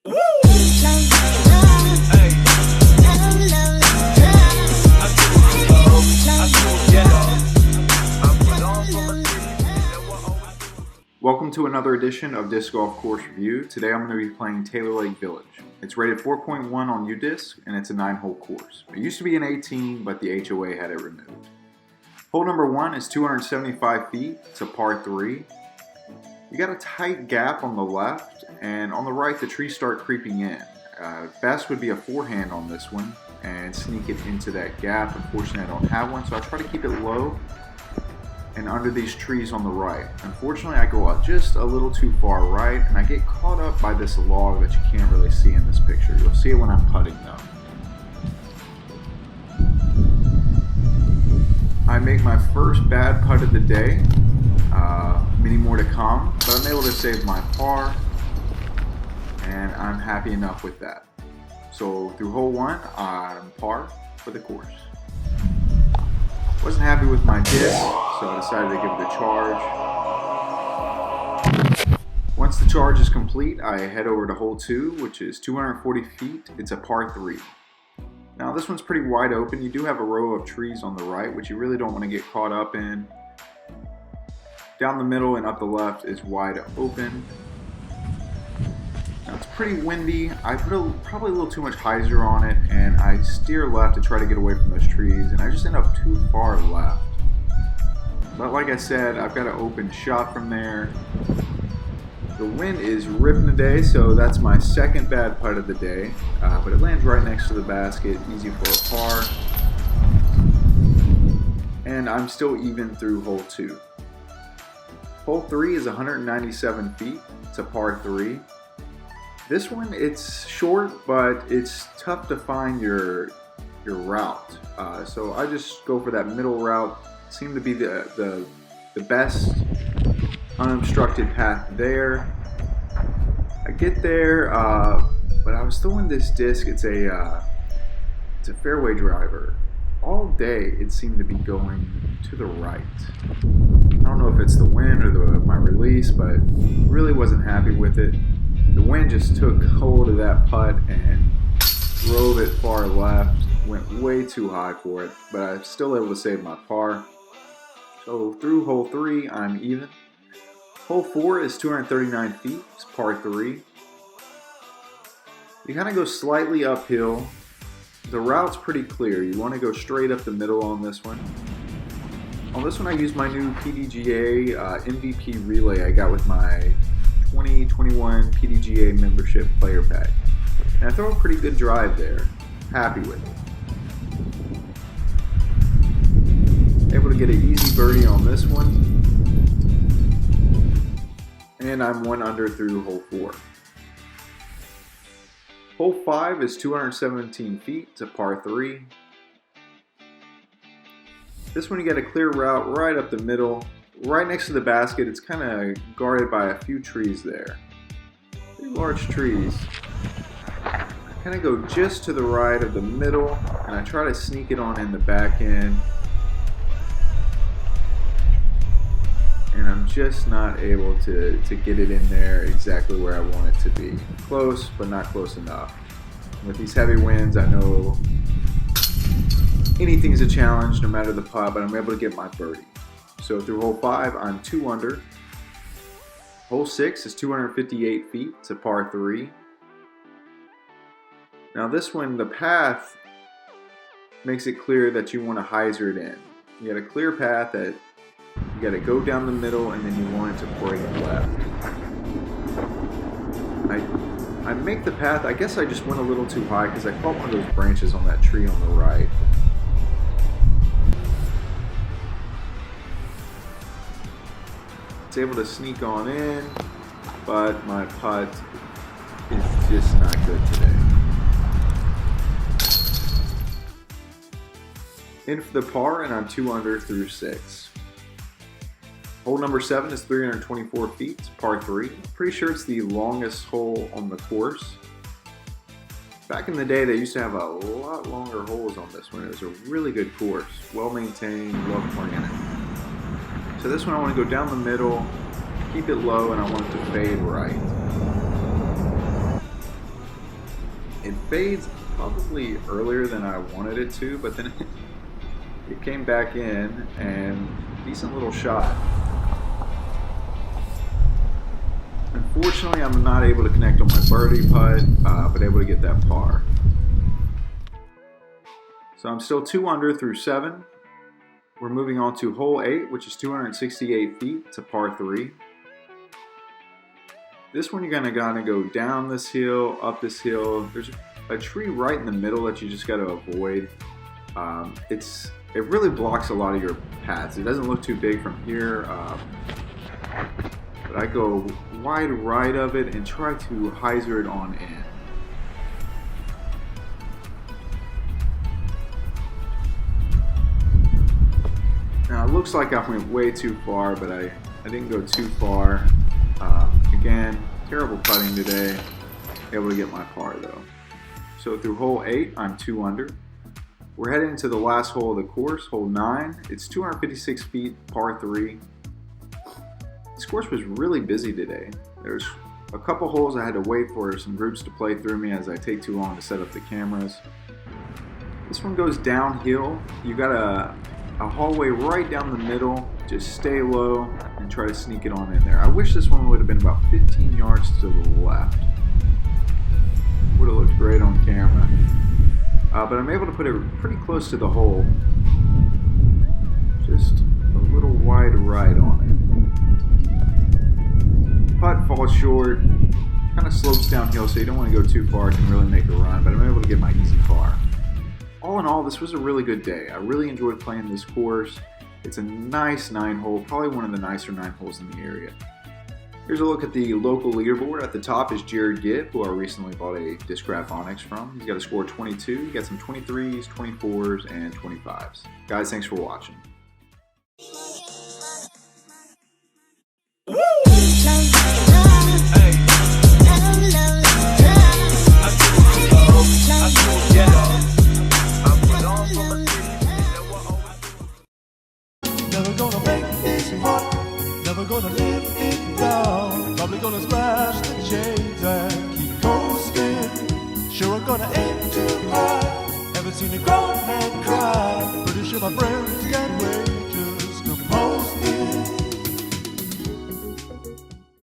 Welcome to another edition of Disc Golf Course Review. Today I'm going to be playing Taylor Lake Village. It's rated 4.1 on UDisc and it's a 9-hole course. It used to be an 18, but the HOA had it removed. Hole number 1 is 275 feet. It's a par 3. You got a tight gap on the left, and on the right the trees start creeping in. Best would be a forehand on this one and sneak it into that gap. Unfortunately I don't have one, so I try to keep it low and under these trees on the right. Unfortunately, I go out just a little too far right, and I get caught up by this log that you can't really see in this picture. You'll see it when I'm putting though. I make my first bad putt of the day. Many more to come, but I'm able to save my par, and I'm happy enough with that. So through hole 1, I'm par for the course. Wasn't happy with my disc, so I decided to give it a charge. Once the charge is complete, I head over to hole 2, which is 240 feet. It's a par 3. Now this one's pretty wide open. You do have a row of trees on the right, which you really don't want to get caught up in. Down the middle and up the left is wide open. Now it's pretty windy. I put probably a little too much hyzer on it, and I steer left to try to get away from those trees, and I just end up too far left. But like I said, I've got an open shot from there. The wind is ripping today, so that's my second bad putt of the day. But it lands right next to the basket, easy for a par. And I'm still even through hole 2. Hole 3 is 197 feet. It's a par 3. This one, it's short, but it's tough to find your route. So I just go for that middle route. Seemed to be the best unobstructed path there. I get there, but I was throwing this disc. It's a fairway driver. All day it seemed to be going to the right. I don't know if it's the wind or my release, but really wasn't happy with it. The wind just took hold of that putt and drove it far left. Went way too high for it, but I'm still able to save my par. So through hole 3, I'm even. Hole 4 is 239 feet. It's par 3. You kind of go slightly uphill. The route's pretty clear. You want to go straight up the middle on this one. On this one, I use my new PDGA MVP relay I got with my 2021 PDGA membership player pack. And I throw a pretty good drive there. Happy with it. Able to get an easy birdie on this one. And I'm 1 under through hole 4. Hole 5 is 217 feet. It's a par 3. This one you got a clear route right up the middle. Right next to the basket. It's kind of guarded by a few trees there. Pretty large trees. I kind of go just to the right of the middle, and I try to sneak it on in the back end. And I'm just not able to get it in there exactly where I want it to be. Close, but not close enough. With these heavy winds, I know anything's a challenge, no matter the putt, but I'm able to get my birdie. So through hole 5, I'm 2 under. Hole 6 is 258 feet. It's a par 3. Now this one, the path makes it clear that you want to hyzer it in. You got a clear path that you got to go down the middle, and then you want it to break left. I make the path, I guess I just went a little too high because I caught one of those branches on that tree on the right. It's able to sneak on in, but my putt is just not good today. In for the par, and I'm 2 under through 6. Hole number 7 is 324 feet, it's par 3. I'm pretty sure it's the longest hole on the course. Back in the day, they used to have a lot longer holes on this one. It was a really good course, well maintained, love playing it. So this one I want to go down the middle, keep it low, and I want it to fade right. It fades probably earlier than I wanted it to, but then it came back in, and decent little shot. Unfortunately, I'm not able to connect on my birdie putt, but able to get that par. So I'm still 2 under through 7. We're moving on to hole 8, which is 268 feet to par 3. This one you're gonna go down this hill, up this hill. There's a tree right in the middle that you just gotta avoid. It really blocks a lot of your paths. It doesn't look too big from here, but I go wide right of it and try to hyzer it on in. Now it looks like I went way too far, but I didn't go too far. Again, terrible putting today. Able to get my par though. So through hole 8, I'm 2 under. We're heading into the last hole of the course, hole 9. It's 256 feet, par 3. This course was really busy today. There's a couple holes I had to wait for some groups to play through me as I take too long to set up the cameras. This one goes downhill. You got a hallway right down the middle. Just stay low and try to sneak it on in there. I wish this one would have been about 15 yards to the left. Would have looked great on camera. But I'm able to put it pretty close to the hole. Just a little wide right on it. Putt falls short. Kind of slopes downhill, so you don't want to go too far. It can really make a run, but I'm able to get my easy par. All in all, this was a really good day. I really enjoyed playing this course. It's a nice 9-hole, probably one of the nicer 9 holes in the area. Here's a look at the local leaderboard. At the top is Jared Gibb, who I recently bought a disc graph Onyx from. He's got a score of 22. He got some 23s, 24s, and 25s. Guys, thanks for watching. Never gonna break this heart, never gonna live it down. Probably gonna smash the chains and keep coasting. Sure I'm gonna aim too high, haven't seen a grown man cry. Pretty sure my friends can't wait.